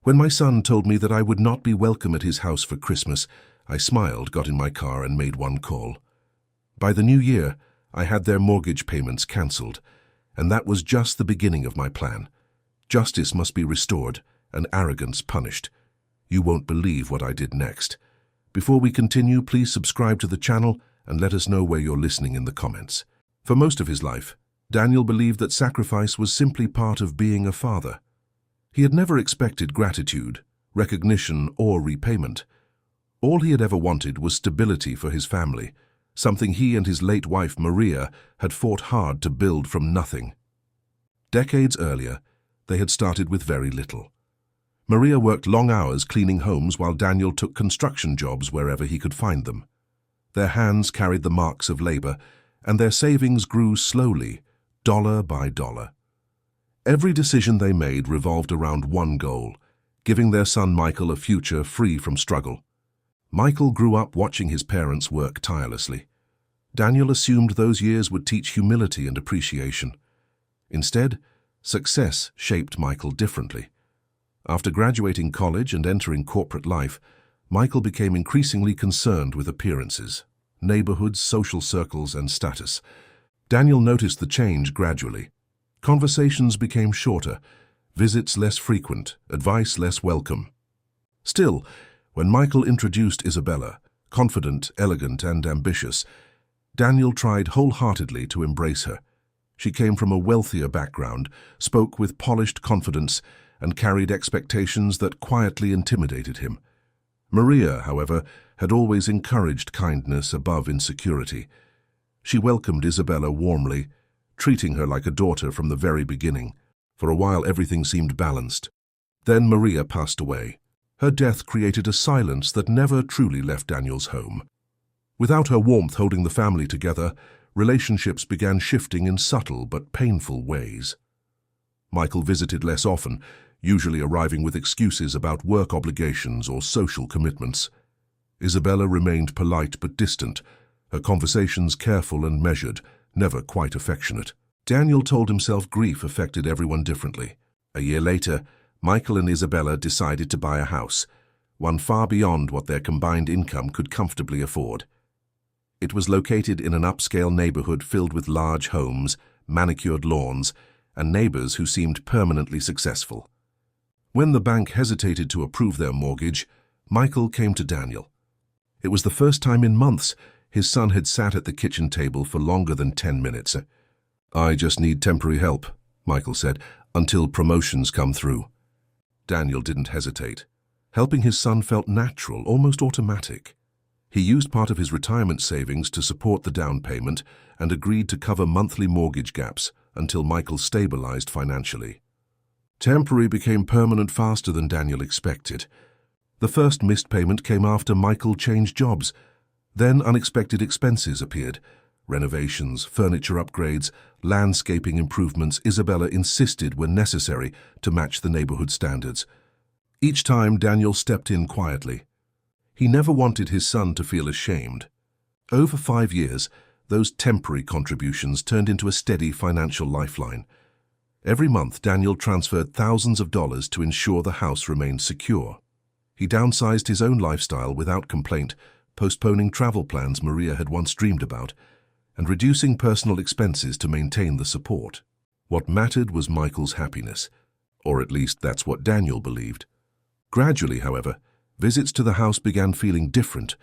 When my son told me that I would not be welcome at his house for Christmas, I smiled, got in my car and made one call. By the new year, I had their mortgage payments cancelled, and that was just the beginning of my plan. Justice must be restored and arrogance punished. You won't believe what I did next. Before we continue, please subscribe to the channel and let us know where you're listening in the comments. For most of his life, Daniel believed that sacrifice was simply part of being a father. He had never expected gratitude, recognition, or repayment. All he had ever wanted was stability for his family, something he and his late wife Maria had fought hard to build from nothing. Decades earlier, they had started with very little. Maria worked long hours cleaning homes while Daniel took construction jobs wherever he could find them. Their hands carried the marks of labor, and their savings grew slowly, dollar by dollar. Every decision they made revolved around one goal, giving their son Michael a future free from struggle. Michael grew up watching his parents work tirelessly. Daniel assumed those years would teach humility and appreciation. Instead, success shaped Michael differently. After graduating college and entering corporate life, Michael became increasingly concerned with appearances, neighborhoods, social circles, and status. Daniel noticed the change gradually. Conversations became shorter, visits less frequent, advice less welcome. Still, when Michael introduced Isabella, confident, elegant, and ambitious, Daniel tried wholeheartedly to embrace her. She came from a wealthier background, spoke with polished confidence, and carried expectations that quietly intimidated him. Maria, however, had always encouraged kindness above insecurity. She welcomed Isabella warmly, treating her like a daughter from the very beginning. For a while, everything seemed balanced. Then Maria passed away. Her death created a silence that never truly left Daniel's home. Without her warmth holding the family together, relationships began shifting in subtle but painful ways. Michael visited less often, usually arriving with excuses about work obligations or social commitments. Isabella remained polite but distant, her conversations careful and measured, never quite affectionate. Daniel told himself grief affected everyone differently. A year later, Michael and Isabella decided to buy a house, one far beyond what their combined income could comfortably afford. It was located in an upscale neighborhood filled with large homes, manicured lawns, and neighbors who seemed permanently successful. When the bank hesitated to approve their mortgage, Michael came to Daniel. It was the first time in months his son had sat at the kitchen table for longer than 10 minutes. "I just need temporary help," Michael said, "until promotions come through." Daniel didn't hesitate. Helping his son felt natural, almost automatic. He used part of his retirement savings to support the down payment and agreed to cover monthly mortgage gaps until Michael stabilized financially. Temporary became permanent faster than Daniel expected. The first missed payment came after Michael changed jobs. Then unexpected expenses appeared. Renovations, furniture upgrades, landscaping improvements Isabella insisted were necessary to match the neighborhood standards. Each time Daniel stepped in quietly. He never wanted his son to feel ashamed. Over 5 years, those temporary contributions turned into a steady financial lifeline. Every month, Daniel transferred thousands of dollars to ensure the house remained secure. He downsized his own lifestyle without complaint, postponing travel plans Maria had once dreamed about, and reducing personal expenses to maintain the support. What mattered was Michael's happiness, or at least that's what Daniel believed. Gradually, however, visits to the house began feeling different.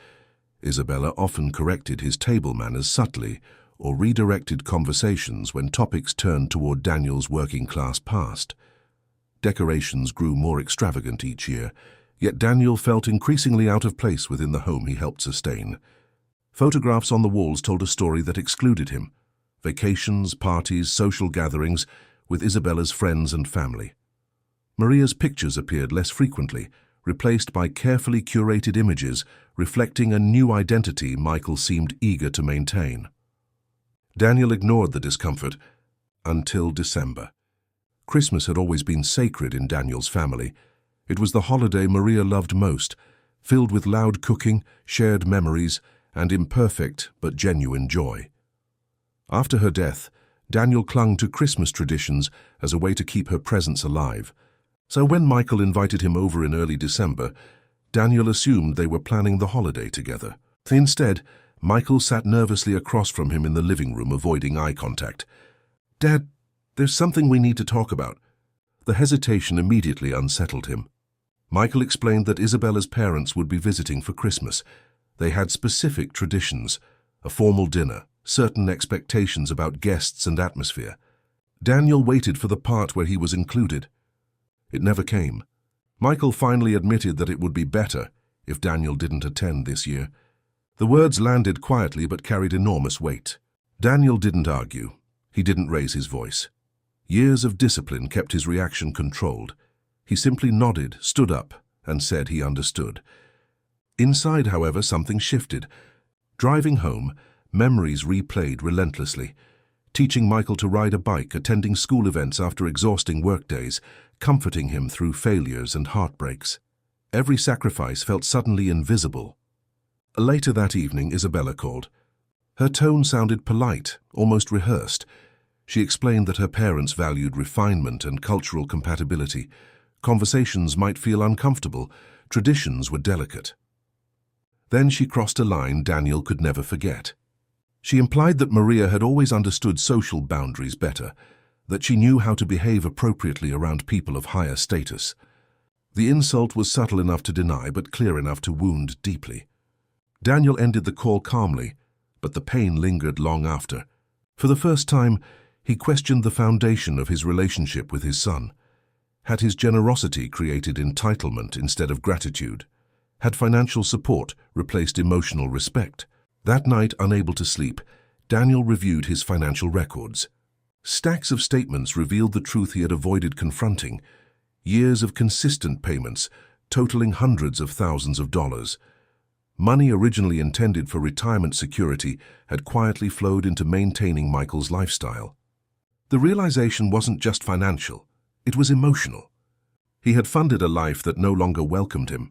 Isabella often corrected his table manners subtly or redirected conversations when topics turned toward Daniel's working-class past. Decorations grew more extravagant each year, yet Daniel felt increasingly out of place within the home he helped sustain. Photographs on the walls told a story that excluded him: vacations, parties, social gatherings with Isabella's friends and family. Maria's pictures appeared less frequently, replaced by carefully curated images reflecting a new identity Michael seemed eager to maintain. Daniel ignored the discomfort until December. Christmas had always been sacred in Daniel's family. It was the holiday Maria loved most, filled with loud cooking, shared memories, and imperfect but genuine joy. After her death, Daniel clung to Christmas traditions as a way to keep her presence alive. So when Michael invited him over in early December, Daniel assumed they were planning the holiday together. Instead, Michael sat nervously across from him in the living room, avoiding eye contact. "Dad, there's something we need to talk about." The hesitation immediately unsettled him. Michael explained that Isabella's parents would be visiting for Christmas. They had specific traditions, a formal dinner, certain expectations about guests and atmosphere. Daniel waited for the part where he was included. It never came. Michael finally admitted that it would be better if Daniel didn't attend this year. The words landed quietly but carried enormous weight. Daniel didn't argue. He didn't raise his voice. Years of discipline kept his reaction controlled. He simply nodded, stood up, and said he understood. Inside, however, something shifted. Driving home, memories replayed relentlessly. Teaching Michael to ride a bike, attending school events after exhausting workdays, comforting him through failures and heartbreaks. Every sacrifice felt suddenly invisible. Later that evening, Isabella called. Her tone sounded polite, almost rehearsed. She explained that her parents valued refinement and cultural compatibility. Conversations might feel uncomfortable. Traditions were delicate. Then she crossed a line Daniel could never forget. She implied that Maria had always understood social boundaries better, that she knew how to behave appropriately around people of higher status. The insult was subtle enough to deny, but clear enough to wound deeply. Daniel ended the call calmly, but the pain lingered long after. For the first time, he questioned the foundation of his relationship with his son. Had his generosity created entitlement instead of gratitude? Had financial support replaced emotional respect? That night, unable to sleep, Daniel reviewed his financial records. Stacks of statements revealed the truth he had avoided confronting. Years of consistent payments, totaling hundreds of thousands of dollars. Money originally intended for retirement security had quietly flowed into maintaining Michael's lifestyle. The realization wasn't just financial, it was emotional. He had funded a life that no longer welcomed him.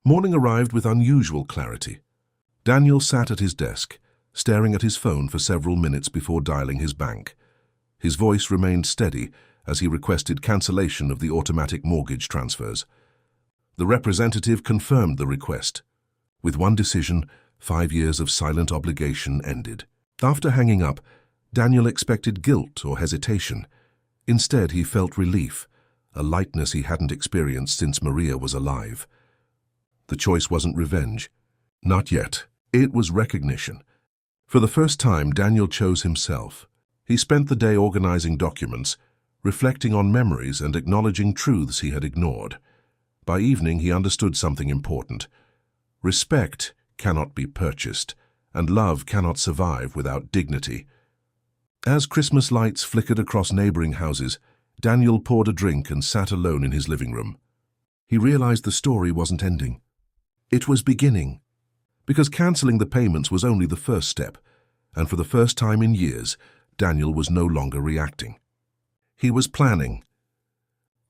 Morning arrived with unusual clarity. Daniel sat at his desk, staring at his phone for several minutes before dialing his bank. His voice remained steady as he requested cancellation of the automatic mortgage transfers. The representative confirmed the request. With one decision, 5 years of silent obligation ended. After hanging up, Daniel expected guilt or hesitation. Instead, he felt relief, a lightness he hadn't experienced since Maria was alive. The choice wasn't revenge. Not yet. It was recognition. For the first time, Daniel chose himself. He spent the day organizing documents, reflecting on memories and acknowledging truths he had ignored. By evening, he understood something important. Respect cannot be purchased, and love cannot survive without dignity. As Christmas lights flickered across neighboring houses, Daniel poured a drink and sat alone in his living room. He realized the story wasn't ending. It was beginning. Because canceling the payments was only the first step, and for the first time in years, Daniel was no longer reacting. He was planning.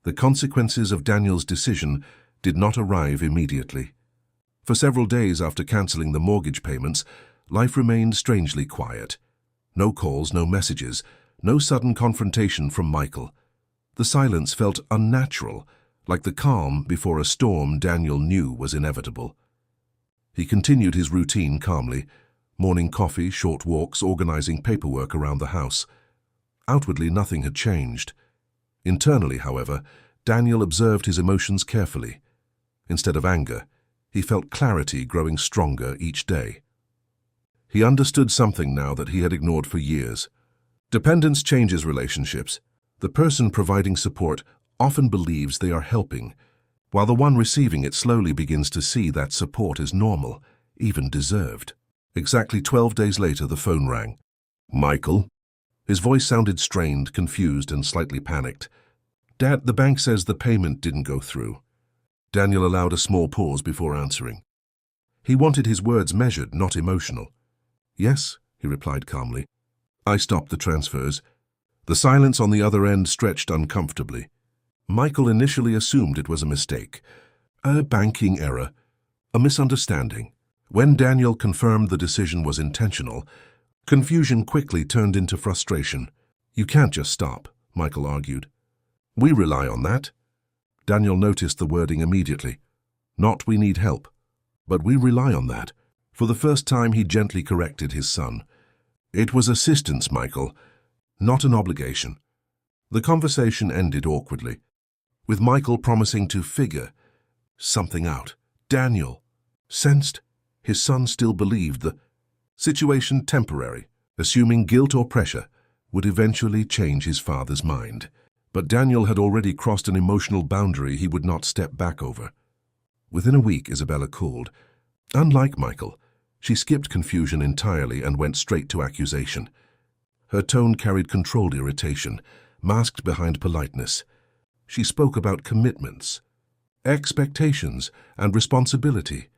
The consequences of Daniel's decision did not arrive immediately. For several days after canceling the mortgage payments, life remained strangely quiet. No calls, no messages, no sudden confrontation from Michael. The silence felt unnatural, like the calm before a storm Daniel knew was inevitable. He continued his routine calmly, morning coffee, short walks, organizing paperwork around the house. Outwardly, nothing had changed. Internally, however, Daniel observed his emotions carefully. Instead of anger, he felt clarity growing stronger each day. He understood something now that he had ignored for years. Dependence changes relationships. The person providing support often believes they are helping, while the one receiving it slowly begins to see that support is normal, even deserved. Exactly 12 days later, the phone rang. "Michael?" His voice sounded strained, confused, and slightly panicked. "Dad, the bank says the payment didn't go through." Daniel allowed a small pause before answering. He wanted his words measured, not emotional. "Yes," he replied calmly. "I stopped the transfers." The silence on the other end stretched uncomfortably. Michael initially assumed it was a mistake, a banking error, a misunderstanding. When Daniel confirmed the decision was intentional, confusion quickly turned into frustration. "You can't just stop," Michael argued. "We rely on that." Daniel noticed the wording immediately. Not "we need help," but "we rely on that." For the first time, he gently corrected his son. "It was assistance, Michael, not an obligation." The conversation ended awkwardly, with Michael promising to figure something out. Daniel sensed his son still believed the situation temporary, assuming guilt or pressure would eventually change his father's mind. But Daniel had already crossed an emotional boundary he would not step back over. Within a week, Isabella called. Unlike Michael, she skipped confusion entirely and went straight to accusation. Her tone carried controlled irritation, masked behind politeness. She spoke about commitments, expectations, and responsibility,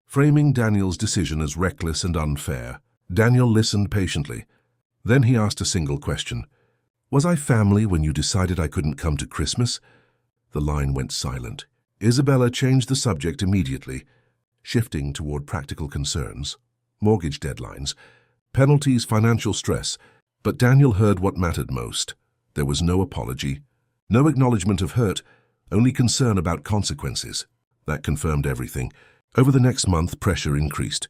framing Daniel's decision as reckless and unfair. Daniel listened patiently. Then he asked a single question. "Was I family when you decided I couldn't come to Christmas?" The line went silent. Isabella changed the subject immediately, shifting toward practical concerns, mortgage deadlines, penalties, financial stress. But Daniel heard what mattered most. There was no apology, no acknowledgement of hurt, only concern about consequences. That confirmed everything. Over the next month, pressure increased.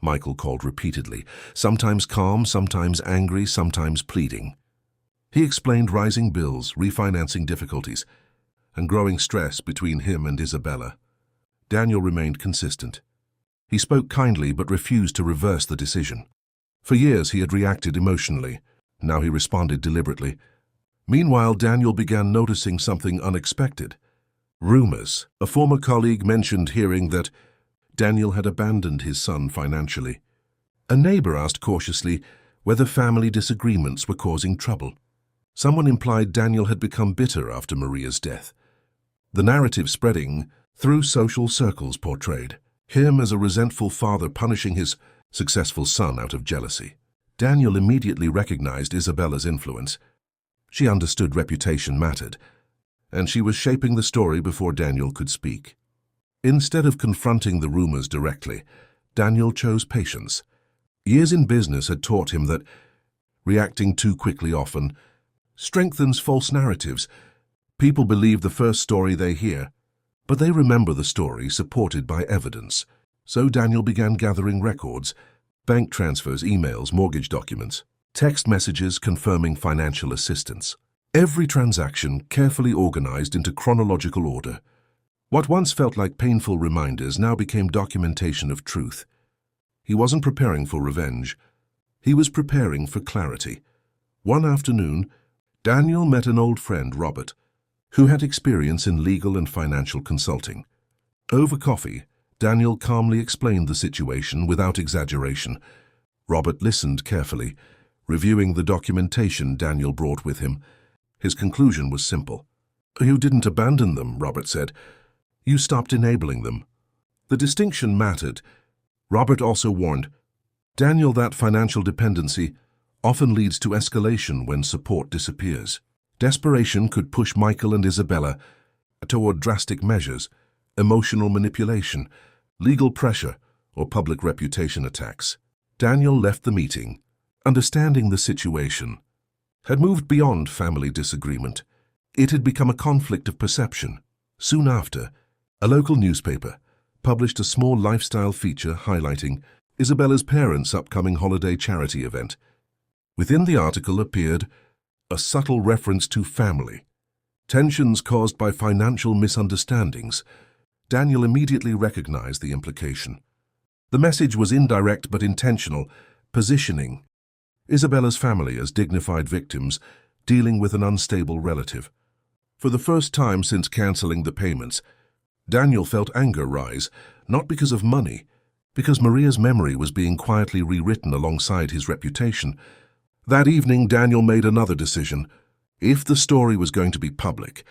Michael called repeatedly, sometimes calm, sometimes angry, sometimes pleading. He explained rising bills, refinancing difficulties, and growing stress between him and Isabella. Daniel remained consistent. He spoke kindly but refused to reverse the decision. For years he had reacted emotionally. Now he responded deliberately. Meanwhile, Daniel began noticing something unexpected. Rumors. A former colleague mentioned hearing that Daniel had abandoned his son financially. A neighbor asked cautiously whether family disagreements were causing trouble. Someone implied Daniel had become bitter after Maria's death. The narrative spreading through social circles portrayed him as a resentful father punishing his successful son out of jealousy. Daniel immediately recognized Isabella's influence. She understood reputation mattered, and she was shaping the story before Daniel could speak. Instead of confronting the rumors directly, Daniel chose patience. Years in business had taught him that reacting too quickly often strengthens false narratives. People believe the first story they hear, but they remember the story supported by evidence. So Daniel began gathering records, bank transfers, emails, mortgage documents, text messages confirming financial assistance. Every transaction carefully organized into chronological order. What once felt like painful reminders now became documentation of truth. He wasn't preparing for revenge. He was preparing for clarity. One afternoon, Daniel met an old friend, Robert, who had experience in legal and financial consulting. Over coffee, Daniel calmly explained the situation without exaggeration. Robert listened carefully, reviewing the documentation Daniel brought with him. His conclusion was simple. "You didn't abandon them," Robert said. "You stopped enabling them." The distinction mattered. Robert also warned Daniel that financial dependency often leads to escalation when support disappears. Desperation could push Michael and Isabella toward drastic measures, emotional manipulation, legal pressure, or public reputation attacks. Daniel left the meeting, understanding the situation had moved beyond family disagreement. It had become a conflict of perception. Soon after, a local newspaper published a small lifestyle feature highlighting Isabella's parents' upcoming holiday charity event. Within the article appeared a subtle reference to family, tensions caused by financial misunderstandings. Daniel immediately recognized the implication. The message was indirect but intentional, positioning Isabella's family as dignified victims dealing with an unstable relative. For the first time since canceling the payments, Daniel felt anger rise, not because of money, because Maria's memory was being quietly rewritten alongside his reputation. That evening, Daniel made another decision. If the story was going to be public,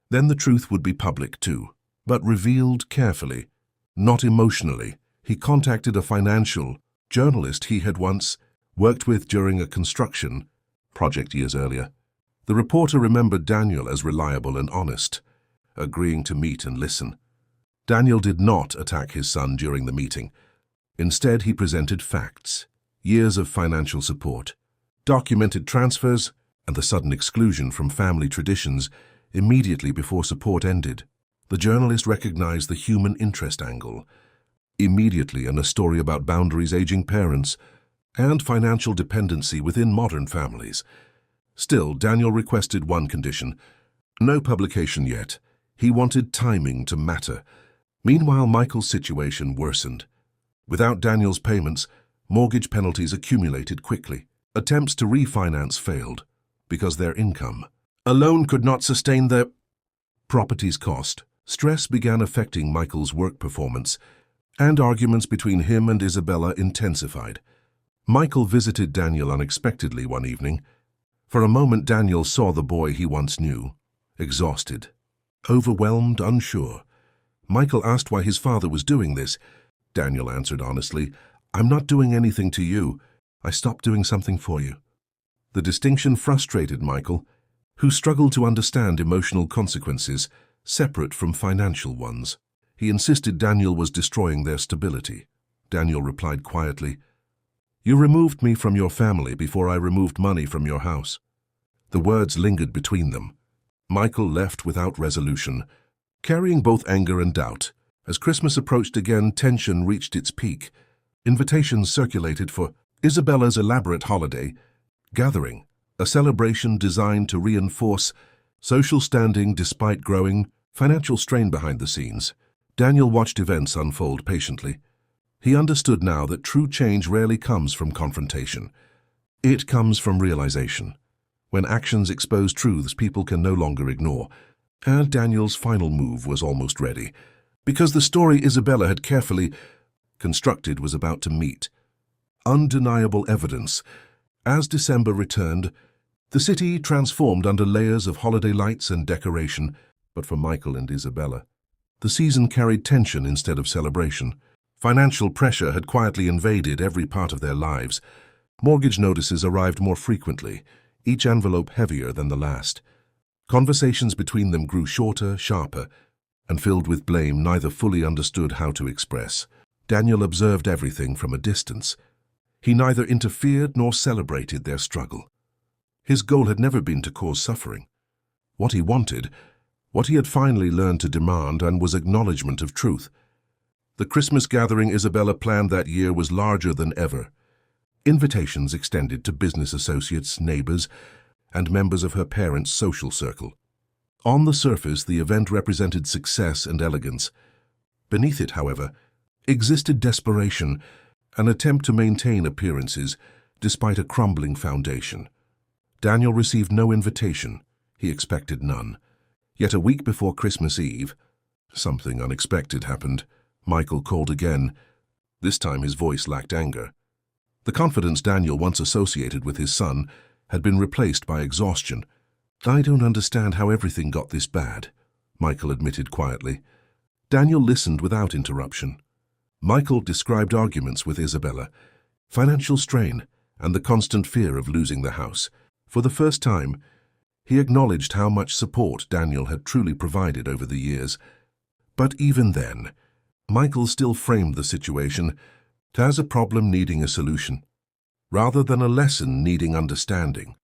then the truth would be public too, but revealed carefully, not emotionally. He contacted a financial journalist he had once worked with during a construction project years earlier. The reporter remembered Daniel as reliable and honest, agreeing to meet and listen. Daniel did not attack his son during the meeting. Instead, he presented facts, years of financial support, documented transfers, and the sudden exclusion from family traditions immediately before support ended. The journalist recognized the human interest angle. Immediately, a story about boundaries, aging parents, and financial dependency within modern families. Still, Daniel requested one condition: no publication yet. He wanted timing to matter. Meanwhile, Michael's situation worsened. Without Daniel's payments, mortgage penalties accumulated quickly. Attempts to refinance failed because their income alone could not sustain their property's cost. Stress began affecting Michael's work performance, and arguments between him and Isabella intensified. Michael visited Daniel unexpectedly one evening. For a moment, Daniel saw the boy he once knew, exhausted, overwhelmed, unsure. Michael asked why his father was doing this. Daniel answered honestly, "I'm not doing anything to you. I stopped doing something for you." The distinction frustrated Michael, who struggled to understand emotional consequences separate from financial ones. He insisted Daniel was destroying their stability. Daniel replied quietly, "You removed me from your family before I removed money from your house." The words lingered between them. Michael left without resolution, carrying both anger and doubt. As Christmas approached again, tension reached its peak. Invitations circulated for Isabella's elaborate holiday gathering, a celebration designed to reinforce social standing despite growing financial strain behind the scenes. Daniel watched events unfold patiently. He understood now that true change rarely comes from confrontation. It comes from realization. When actions expose truths people can no longer ignore. And Daniel's final move was almost ready, because the story Isabella had carefully constructed was about to meet undeniable evidence. As December returned, the city transformed under layers of holiday lights and decoration, but for Michael and Isabella, the season carried tension instead of celebration. Financial pressure had quietly invaded every part of their lives. Mortgage notices arrived more frequently, each envelope heavier than the last. Conversations between them grew shorter, sharper, and filled with blame neither fully understood how to express. Daniel observed everything from a distance. He neither interfered nor celebrated their struggle. His goal had never been to cause suffering. What he wanted, what he had finally learned to demand, and was acknowledgement of truth. The Christmas gathering Isabella planned that year was larger than ever. Invitations extended to business associates, neighbors, and members of her parents' social circle. On the surface, the event represented success and elegance. Beneath it, however, existed desperation, an attempt to maintain appearances despite a crumbling foundation. Daniel received no invitation. He expected none. Yet a week before Christmas Eve, something unexpected happened. Michael called again. This time his voice lacked anger. The confidence Daniel once associated with his son had been replaced by exhaustion. "I don't understand how everything got this bad," Michael admitted quietly. Daniel listened without interruption. Michael described arguments with Isabella, financial strain, and the constant fear of losing the house. For the first time, he acknowledged how much support Daniel had truly provided over the years. But even then, Michael still framed the situation as a problem needing a solution, rather than a lesson needing understanding.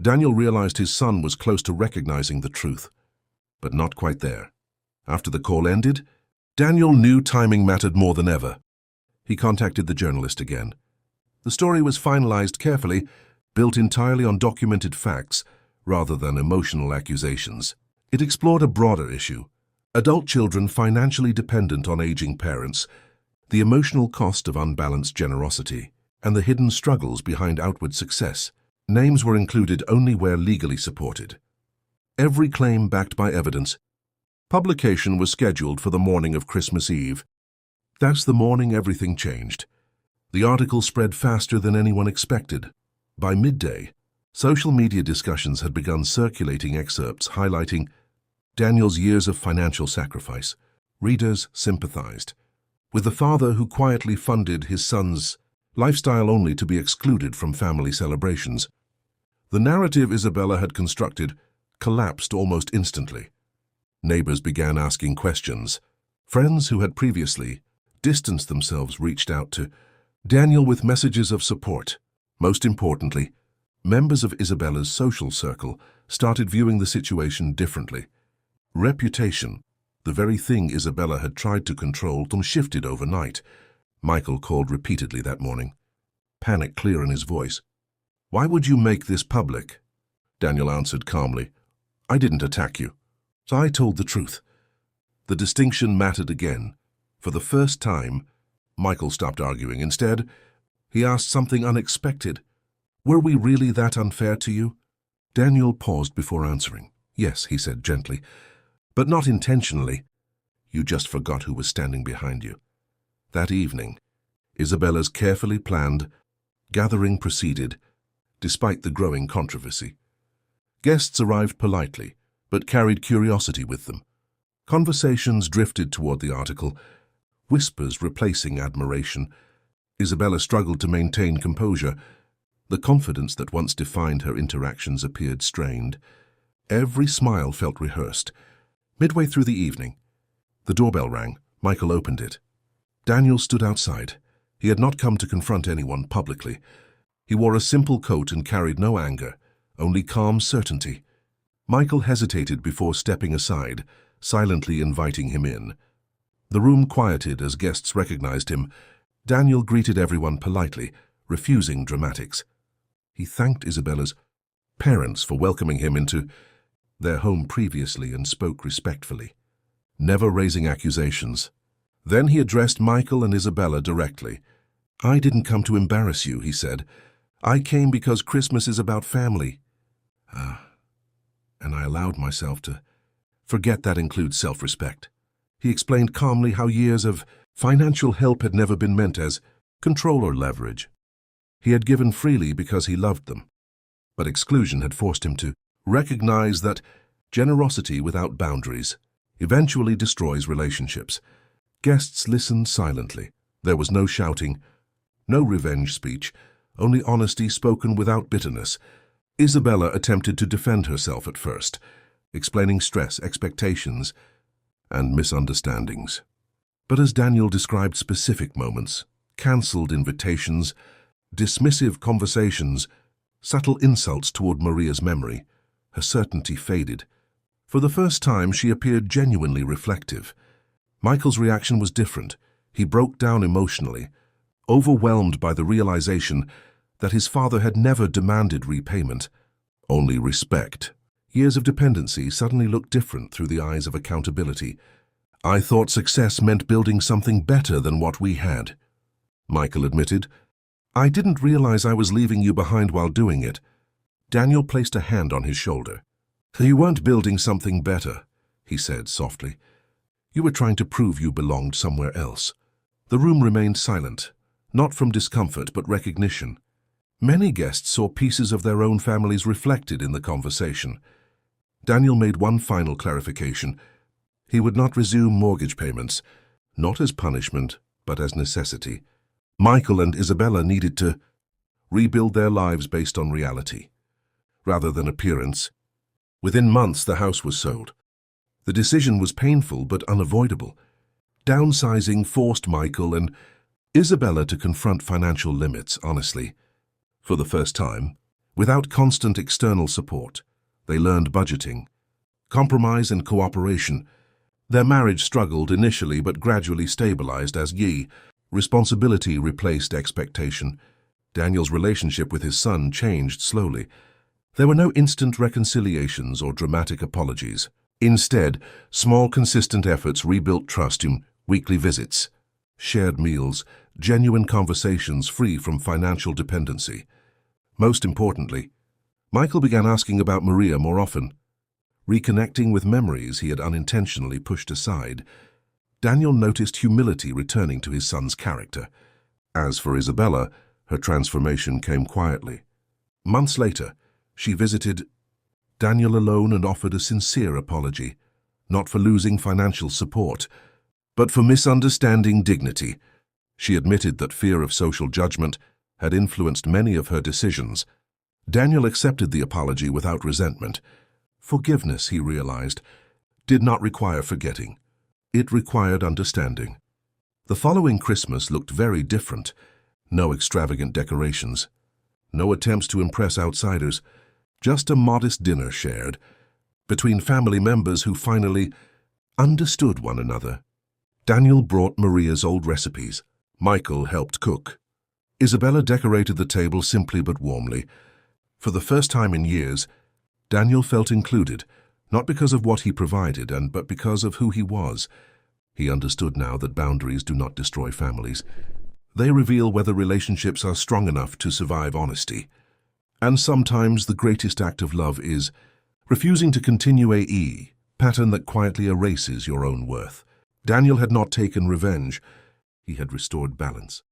Daniel realized his son was close to recognizing the truth, but not quite there. After the call ended, Daniel knew timing mattered more than ever. He contacted the journalist again. The story was finalized carefully, built entirely on documented facts rather than emotional accusations. It explored a broader issue: adult children financially dependent on aging parents, the emotional cost of unbalanced generosity, and the hidden struggles behind outward success. Names were included only where legally supported. Every claim backed by evidence. Publication was scheduled for the morning of Christmas Eve. That's the morning everything changed. The article spread faster than anyone expected. By midday, social media discussions had begun circulating excerpts highlighting Daniel's years of financial sacrifice. Readers sympathized with the father who quietly funded his son's lifestyle only to be excluded from family celebrations. The narrative Isabella had constructed collapsed almost instantly. Neighbors began asking questions. Friends who had previously distanced themselves reached out to Daniel with messages of support. Most importantly, members of Isabella's social circle started viewing the situation differently. Reputation, The very thing Isabella had tried to control shifted overnight. Michael called repeatedly that morning, panic clear in his voice. "Why would you make this public?" Daniel answered calmly, "I didn't attack you. So I told the truth." The distinction mattered again. For the first time, Michael stopped arguing. Instead, he asked something unexpected. "Were we really that unfair to you?" Daniel paused before answering. "Yes," he said gently, "but not intentionally. You just forgot who was standing behind you." That evening, Isabella's carefully planned gathering proceeded, despite the growing controversy. Guests arrived politely, but carried curiosity with them. Conversations drifted toward the article, whispers replacing admiration. Isabella struggled to maintain composure. The confidence that once defined her interactions appeared strained. Every smile felt rehearsed. Midway through the evening, the doorbell rang. Michael opened it. Daniel stood outside. He had not come to confront anyone publicly. He wore a simple coat and carried no anger, only calm certainty. Michael hesitated before stepping aside, silently inviting him in. The room quieted as guests recognized him. Daniel greeted everyone politely, refusing dramatics. He thanked Isabella's parents for welcoming him into their home previously and spoke respectfully, never raising accusations. Then he addressed Michael and Isabella directly. "I didn't come to embarrass you," he said. "I came because Christmas is about family." And I allowed myself to forget that includes self-respect. He explained calmly how years of financial help had never been meant as control or leverage. He had given freely because he loved them, but exclusion had forced him to recognize that generosity without boundaries eventually destroys relationships. Guests listened silently. There was no shouting, no revenge speech, only honesty spoken without bitterness. Isabella attempted to defend herself at first, explaining stress, expectations, and misunderstandings. But as Daniel described specific moments, cancelled invitations, dismissive conversations, subtle insults toward Maria's memory, her certainty faded. For the first time, she appeared genuinely reflective. Michael's reaction was different. He broke down emotionally, overwhelmed by the realization that his father had never demanded repayment, only respect. Years of dependency suddenly looked different through the eyes of accountability. "I thought success meant building something better than what we had," Michael admitted. "I didn't realize I was leaving you behind while doing it." Daniel placed a hand on his shoulder. "You weren't building something better," he said softly. "You were trying to prove you belonged somewhere else." The room remained silent, not from discomfort but recognition. Many guests saw pieces of their own families reflected in the conversation. Daniel made one final clarification. He would not resume mortgage payments, not as punishment, but as necessity. Michael and Isabella needed to rebuild their lives based on reality, rather than appearance. Within months, the house was sold. The decision was painful but unavoidable. Downsizing forced Michael and Isabella to confront financial limits honestly. For the first time, without constant external support, they learned budgeting, compromise and cooperation. Their marriage struggled initially but gradually stabilized as responsibility replaced expectation. Daniel's relationship with his son changed slowly. There were no instant reconciliations or dramatic apologies. Instead, small, consistent efforts rebuilt trust in weekly visits, shared meals, genuine conversations free from financial dependency. Most importantly, Michael began asking about Maria more often, reconnecting with memories he had unintentionally pushed aside. Daniel noticed humility returning to his son's character. As for Isabella, her transformation came quietly. Months later, she visited Daniel alone and offered a sincere apology, not for losing financial support, but for misunderstanding dignity. She admitted that fear of social judgment had influenced many of her decisions. Daniel accepted the apology without resentment. Forgiveness, he realized, did not require forgetting. It required understanding. The following Christmas looked very different. No extravagant decorations, no attempts to impress outsiders, just a modest dinner shared between family members who finally understood one another. Daniel brought Maria's old recipes. Michael helped cook. Isabella decorated the table simply but warmly. For the first time in years, Daniel felt included, not because of what he provided, but because of who he was. He understood now that boundaries do not destroy families. They reveal whether relationships are strong enough to survive honesty. And sometimes the greatest act of love is refusing to continue a pattern that quietly erases your own worth. Daniel had not taken revenge. He had restored balance.